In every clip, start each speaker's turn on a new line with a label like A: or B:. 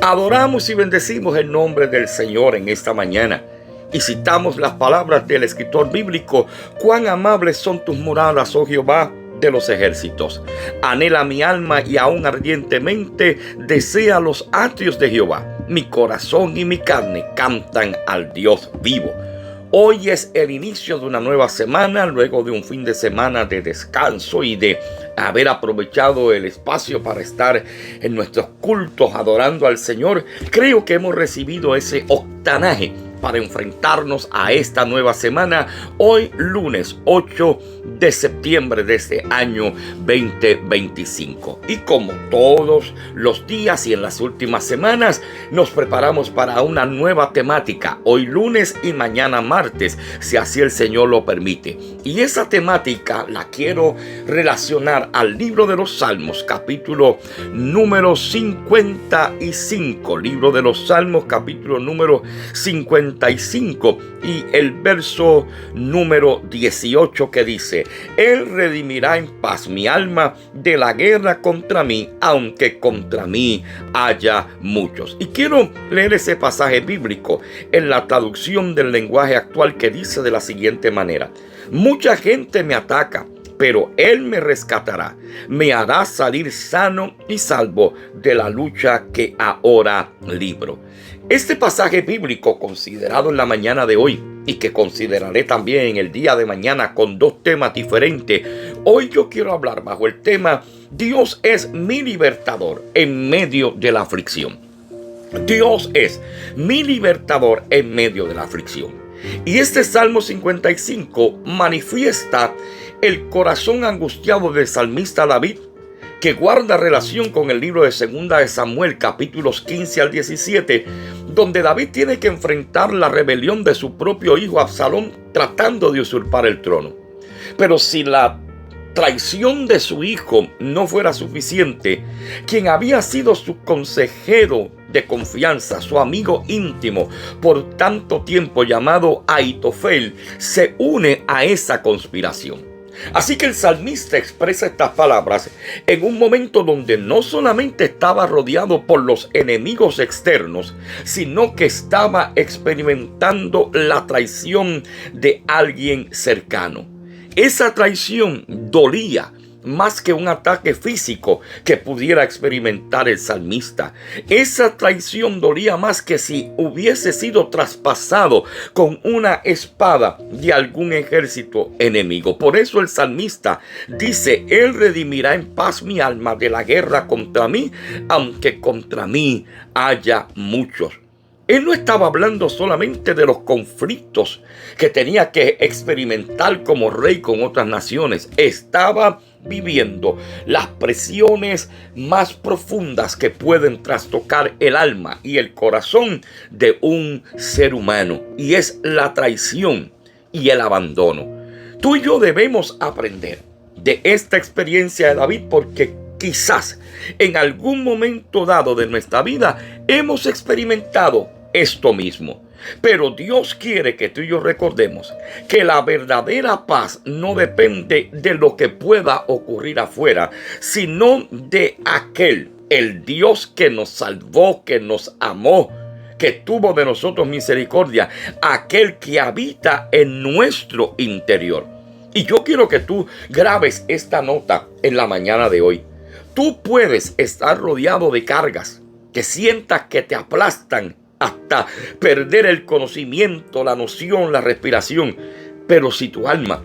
A: Adoramos y bendecimos el nombre del Señor en esta mañana y citamos las palabras del escritor bíblico: cuán amables son tus moradas, oh Jehová de los ejércitos. Anhela mi alma y aún ardientemente desea los atrios de Jehová. Mi corazón y mi carne cantan al Dios vivo. Hoy es el inicio de una nueva semana, luego de un fin de semana de descanso y de haber aprovechado el espacio para estar en nuestros cultos adorando al Señor. Creo que hemos recibido ese octanaje para enfrentarnos a esta nueva semana, hoy lunes 8 de septiembre de este año 2025. Y como todos los días y en las últimas semanas, nos preparamos para una nueva temática, hoy lunes y mañana martes, si así el Señor lo permite. Y esa temática la quiero relacionar al libro de los Salmos, capítulo número 55. Libro de los Salmos, capítulo número 55. Y el verso número 18, que dice: Él redimirá en paz mi alma de la guerra contra mí, aunque contra mí haya muchos. Y quiero leer ese pasaje bíblico en la traducción del lenguaje actual, que dice de la siguiente manera: mucha gente me ataca, pero Él me rescatará, me hará salir sano y salvo de la lucha que ahora libro. Este pasaje bíblico, considerado en la mañana de hoy y que consideraré también en el día de mañana con dos temas diferentes, hoy yo quiero hablar bajo el tema: Dios es mi libertador en medio de la aflicción. Dios es mi libertador en medio de la aflicción. Y este Salmo 55 manifiesta el corazón angustiado del salmista David, que guarda relación con el libro de 2 de Samuel, capítulos 15 al 17, donde David tiene que enfrentar la rebelión de su propio hijo Absalón, tratando de usurpar el trono. Pero si la traición de su hijo no fuera suficiente, quien había sido su consejero de confianza, su amigo íntimo por tanto tiempo, llamado Ahitofel, se une a esa conspiración. Así que el salmista expresa estas palabras en un momento donde no solamente estaba rodeado por los enemigos externos, sino que estaba experimentando la traición de alguien cercano. Esa traición dolía más que un ataque físico que pudiera experimentar el salmista. Esa traición dolía más que si hubiese sido traspasado con una espada de algún ejército enemigo. Por eso el salmista dice: Él redimirá en paz mi alma de la guerra contra mí, aunque contra mí haya muchos. Él no estaba hablando solamente de los conflictos que tenía que experimentar como rey con otras naciones. Estaba viviendo las presiones más profundas que pueden trastocar el alma y el corazón de un ser humano, y es la traición y el abandono. Tú y yo debemos aprender de esta experiencia de David, porque quizás en algún momento dado de nuestra vida hemos experimentado esto mismo. Pero Dios quiere que tú y yo recordemos que la verdadera paz no depende de lo que pueda ocurrir afuera, sino de aquel, el Dios que nos salvó, que nos amó, que tuvo de nosotros misericordia, aquel que habita en nuestro interior. Y yo quiero que tú grabes esta nota en la mañana de hoy. Tú puedes estar rodeado de cargas que sientas que te aplastan hasta perder el conocimiento, la noción, la respiración. Pero si tu alma,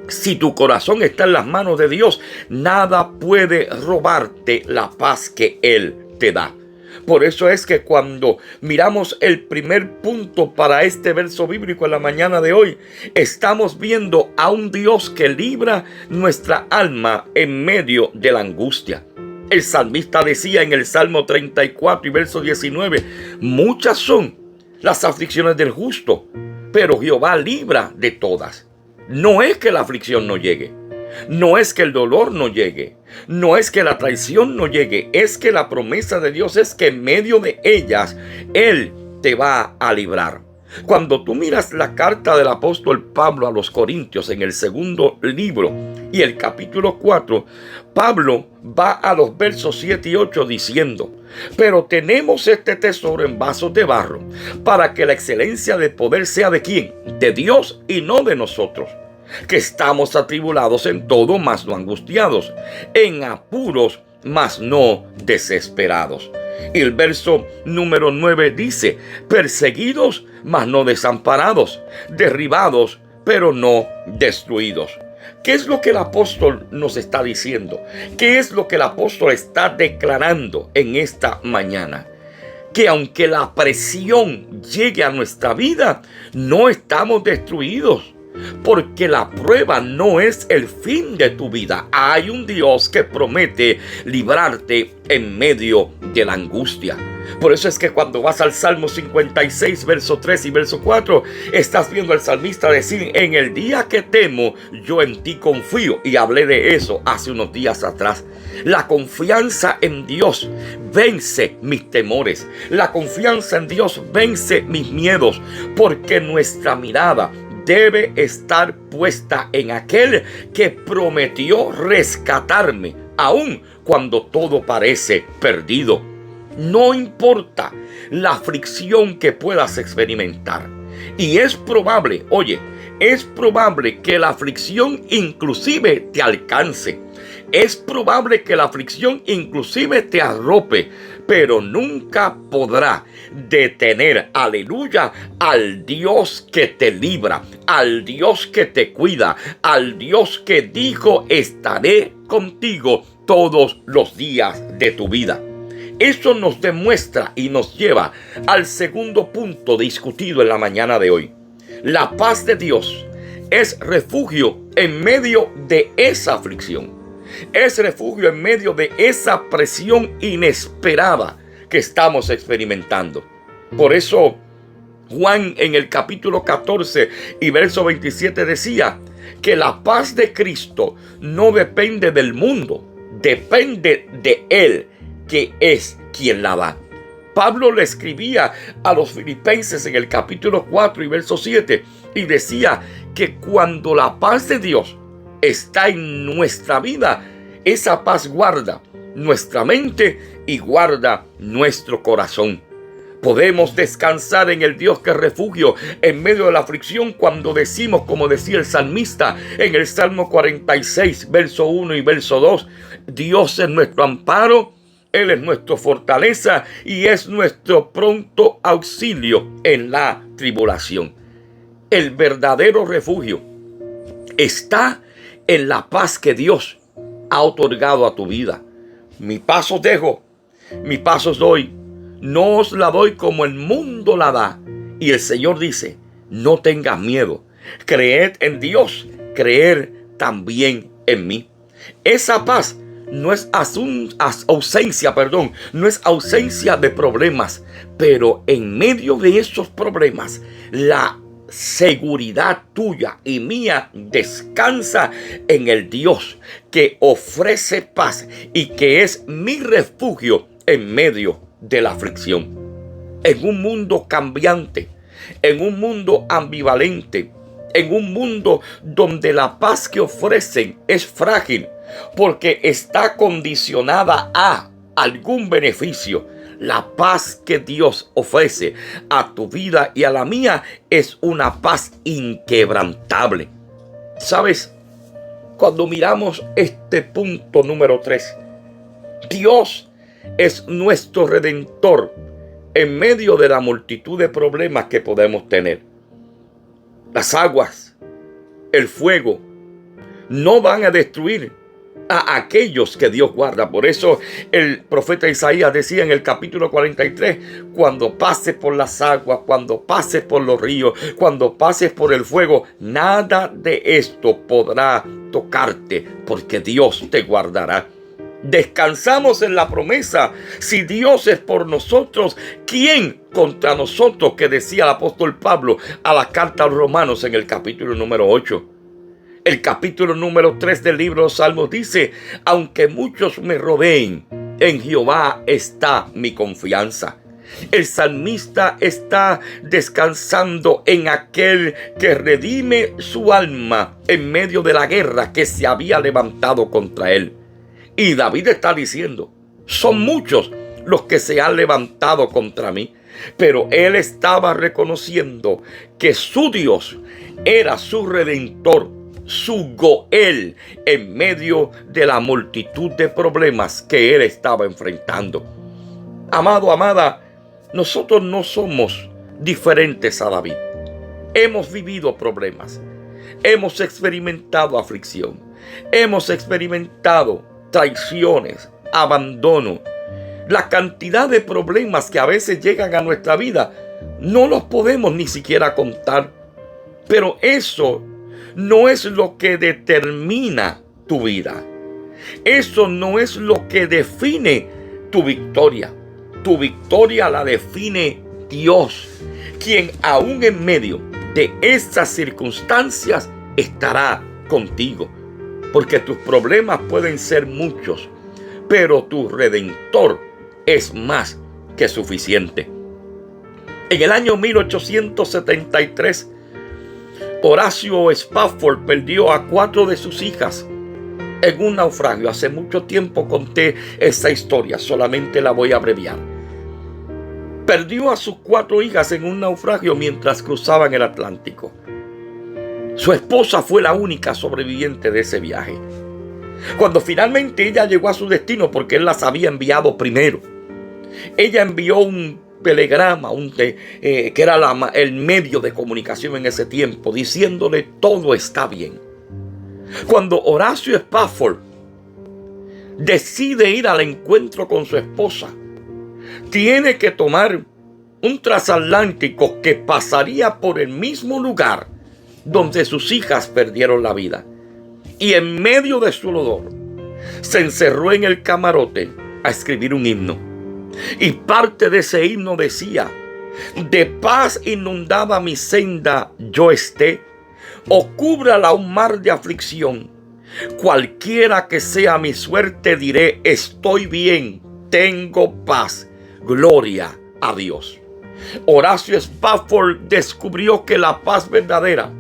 A: si tu corazón está en las manos de Dios, nada puede robarte la paz que Él te da. Por eso es que cuando miramos el primer punto para este verso bíblico en la mañana de hoy, estamos viendo a un Dios que libra nuestra alma en medio de la angustia. El salmista decía en el Salmo 34 y verso 19: muchas son las aflicciones del justo, pero Jehová libra de todas. No es que la aflicción no llegue, no es que el dolor no llegue, no es que la traición no llegue, es que la promesa de Dios es que en medio de ellas Él te va a librar. Cuando tú miras la carta del apóstol Pablo a los Corintios en el segundo libro y el capítulo 4, Pablo va a los versos 7 y 8 diciendo: pero tenemos este tesoro en vasos de barro, para que la excelencia de poder sea ¿de quién? De Dios y no de nosotros, que estamos atribulados en todo, mas no angustiados, en apuros, mas no desesperados. Y el verso número 9 dice: perseguidos, mas no desamparados, derribados, pero no destruidos. ¿Qué es lo que el apóstol nos está diciendo? ¿Qué es lo que el apóstol está declarando en esta mañana? Que aunque la presión llegue a nuestra vida, no estamos destruidos. Porque la prueba no es el fin de tu vida. Hay un Dios que promete librarte en medio de la angustia. Por eso es que cuando vas al Salmo 56, verso 3 y verso 4, estás viendo al salmista decir: en el día que temo, yo en ti confío. Y hablé de eso hace unos días atrás. La confianza en Dios vence mis temores. La confianza en Dios vence mis miedos. Porque nuestra mirada debe estar puesta en aquel que prometió rescatarme, aun cuando todo parece perdido. No importa la aflicción que puedas experimentar. Y es probable, es probable que la aflicción inclusive te alcance. Es probable que la aflicción inclusive te arrope, pero nunca podrá detener, aleluya, al Dios que te libra, al Dios que te cuida, al Dios que dijo: estaré contigo todos los días de tu vida. Eso nos demuestra y nos lleva al segundo punto discutido en la mañana de hoy. La paz de Dios es refugio en medio de esa aflicción. Es refugio en medio de esa presión inesperada que estamos experimentando. Por eso Juan en el capítulo 14 y verso 27 decía que la paz de Cristo no depende del mundo, depende de Él, que es quien la da. Pablo le escribía a los filipenses en el capítulo 4 y verso 7 y decía que cuando la paz de Dios está en nuestra vida, esa paz guarda nuestra mente y guarda nuestro corazón. Podemos descansar en el Dios que es refugio en medio de la aflicción cuando decimos, como decía el salmista en el Salmo 46, verso 1 y verso 2, Dios es nuestro amparo, Él es nuestra fortaleza y es nuestro pronto auxilio en la tribulación. El verdadero refugio está en la paz que Dios ha otorgado a tu vida. Mi paz os dejo, mi paz os doy. No os la doy como el mundo la da. Y el Señor dice: no tengas miedo. Creed en Dios, creer también en mí. Esa paz no es ausencia de problemas, pero en medio de esos problemas, la seguridad tuya y mía descansa en el Dios que ofrece paz y que es mi refugio en medio de la aflicción. En un mundo cambiante, en un mundo ambivalente, en un mundo donde la paz que ofrecen es frágil porque está condicionada a algún beneficio, la paz que Dios ofrece a tu vida y a la mía es una paz inquebrantable. ¿Sabes? Cuando miramos este punto número 3, Dios es nuestro redentor en medio de la multitud de problemas que podemos tener. Las aguas, el fuego, no van a destruir a aquellos que Dios guarda. Por eso el profeta Isaías decía en el capítulo 43, cuando pases por las aguas, cuando pases por los ríos, cuando pases por el fuego, nada de esto podrá tocarte, porque Dios te guardará. Descansamos en la promesa. Si Dios es por nosotros, ¿quién contra nosotros? Que decía el apóstol Pablo a la carta a los Romanos en el capítulo número 8. El capítulo número 3 del libro de los Salmos dice: aunque muchos me rodeen, en Jehová está mi confianza. El salmista está descansando en aquel que redime su alma en medio de la guerra que se había levantado contra él. Y David está diciendo, son muchos los que se han levantado contra mí, pero él estaba reconociendo que su Dios era su redentor, su Goel, en medio de la multitud de problemas que él estaba enfrentando. Amado, amada, nosotros no somos diferentes a David. Hemos vivido problemas, hemos experimentado aflicción, hemos experimentado traiciones, abandono. La cantidad de problemas que a veces llegan a nuestra vida no los podemos ni siquiera contar. Pero eso no es lo que determina tu vida. Eso no es lo que define tu victoria. Tu victoria la define Dios, quien aún en medio de estas circunstancias estará contigo. Porque tus problemas pueden ser muchos, pero tu Redentor es más que suficiente. En el año 1873, Horacio Spafford perdió a 4 de sus hijas en un naufragio. Hace mucho tiempo conté esa historia, solamente la voy a abreviar. Perdió a sus 4 hijas en un naufragio mientras cruzaban el Atlántico. Su esposa fue la única sobreviviente de ese viaje. Cuando finalmente ella llegó a su destino, porque él las había enviado primero, ella envió un telegrama, que era el medio de comunicación en ese tiempo, diciéndole todo está bien. Cuando Horacio Spafford decide ir al encuentro con su esposa, tiene que tomar un transatlántico que pasaría por el mismo lugar donde sus hijas perdieron la vida. Y en medio de su dolor, se encerró en el camarote a escribir un himno. Y parte de ese himno decía: de paz inundada mi senda yo esté, o cúbrala un mar de aflicción. Cualquiera que sea mi suerte diré, estoy bien, tengo paz, gloria a Dios. Horacio Spafford descubrió que la paz verdadera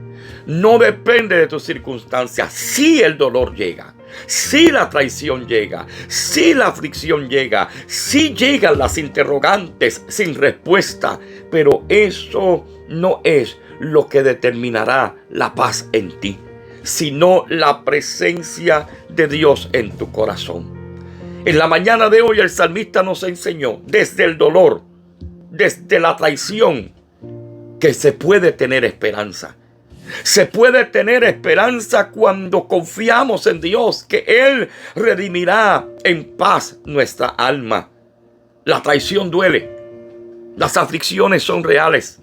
A: no depende de tus circunstancias. Sí, el dolor llega, sí la traición llega, sí la aflicción llega, sí llegan las interrogantes sin respuesta, pero eso no es lo que determinará la paz en ti, sino la presencia de Dios en tu corazón. En la mañana de hoy el salmista nos enseñó desde el dolor, desde la traición, que se puede tener esperanza. Se puede tener esperanza cuando confiamos en Dios, que Él redimirá en paz nuestra alma. La traición duele. Las aflicciones son reales.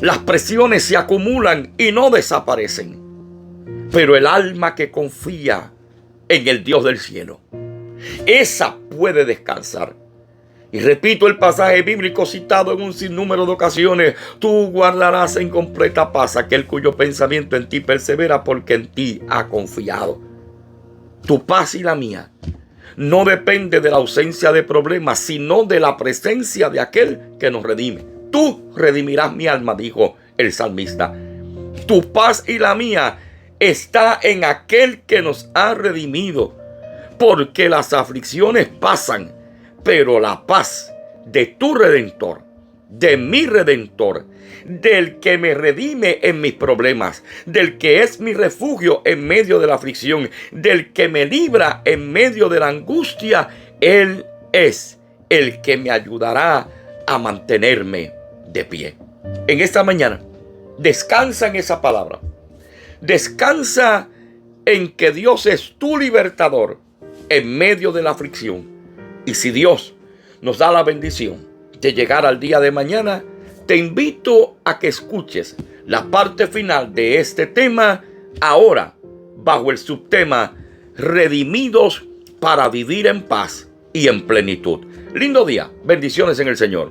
A: Las presiones se acumulan y no desaparecen. Pero el alma que confía en el Dios del cielo, esa puede descansar. Y repito el pasaje bíblico citado en un sinnúmero de ocasiones: tú guardarás en completa paz aquel cuyo pensamiento en ti persevera, porque en ti ha confiado. Tu paz y la mía no depende de la ausencia de problemas, sino de la presencia de aquel que nos redime. Tú redimirás mi alma, dijo el salmista. Tu paz y la mía está en aquel que nos ha redimido, porque las aflicciones pasan, pero la paz de tu Redentor, de mi Redentor, del que me redime en mis problemas, del que es mi refugio en medio de la aflicción, del que me libra en medio de la angustia, Él es el que me ayudará a mantenerme de pie. En esta mañana, descansa en esa palabra. Descansa en que Dios es tu libertador en medio de la aflicción. Y si Dios nos da la bendición de llegar al día de mañana, te invito a que escuches la parte final de este tema, ahora bajo el subtema Redimidos para vivir en paz y en plenitud. Lindo día, bendiciones en el Señor.